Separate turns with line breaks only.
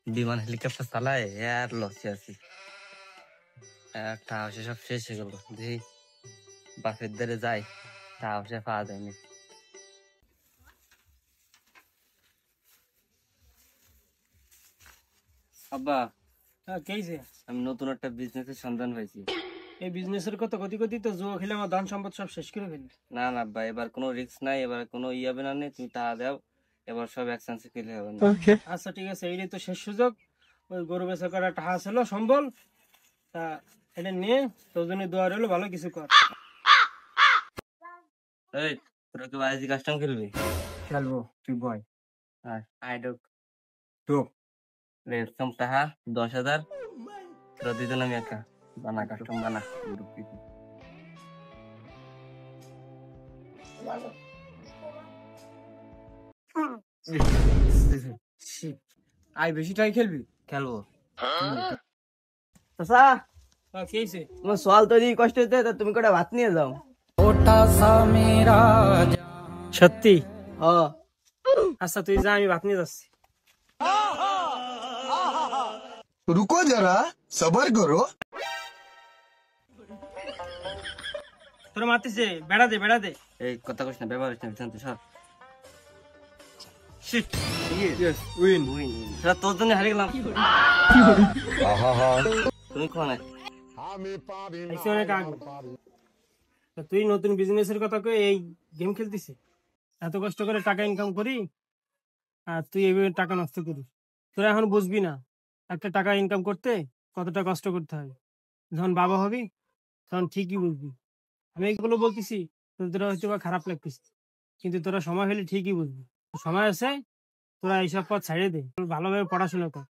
বিমান হেলিকপ্টার চালায় আর লসে আছি। টাকা পয়সা সব শেষ হয়ে গেল। দেখি বাপের দ্বারে যাই, টাকা পয়সা পাওয়া যায়নি। আব্বা,
কেইছে
আমি নতুন একটা বিজনেসের সন্ধান পাইছি।
এই বিজনেসের কথা কতি কতি তো জুয়া খেলে আমার ধন সম্পদ সব শেষ করে ফেলি।
না না আব্বা, এবার কোনো রিস্ক নাই, এবার কোনো হবে না নে, তুমি টাকা দাও, এবার সব একসাথে ফেলে হবে না।
আচ্ছা ঠিক আছে, এইটাই তো শেষ সুযোগ। ওই গরু বেচা করা টাকা ছিল সম্বল, তা এটা নিয়ে তোর জন্য দোয়া রইলো, ভালো কিছু কর।
এই, তোরা কি বাজি কাস্টম খেলবি?
খেলবো, তুই বয়।
আই ডোক
ঢোক।
রেডসাম টাকা 10,000, তোরা দুজন আমি একা। বানা কাস্টম বানা।
আই বেশি টাই খেলবি?
খেলবো।
চাচা,
কেইছে?
তোমার সোয়াল তৈরি কষ্ট হচ্ছে, তা তুমি কটা ভাত নিয়ে যাও।
সত্যি?
ও
আচ্ছা তুই যা, আমি ভাত নিয়ে যাচ্ছি।
रुको जरा सबर करो।
তোরা মারতেছে, বেড়া দে বেড়া দে।
এই কথা কইস না, ব্যবহার হচ্ছে না, সব শিট।
Yes, win.
উইন, সেটা তোর জন্য হারিয়ে গেলাম। তুমি কোনে?
আইসি অনেক আগে। তা তুই নতুন বিজনেসের কথা কই এই গেম খেলতিছিস? এত কষ্ট করে টাকা ইনকাম করি আর তুই এইভাবে টাকা নষ্ট করিস। তোরা এখন বুঝবি না একটা টাকা ইনকাম করতে কতটা কষ্ট করতে হয়। যখন বাবা হবি তখন ঠিকই বুঝবি। আমি এগুলো বলতেছি তোরা হয়তো বা খারাপ লাগতেছে, কিন্তু তোরা সময় হলে ঠিকই বুঝবি। সময় আছে, তোরা এইসব পথ ছাড়িয়ে দে, ভালোভাবে পড়াশোনা কর।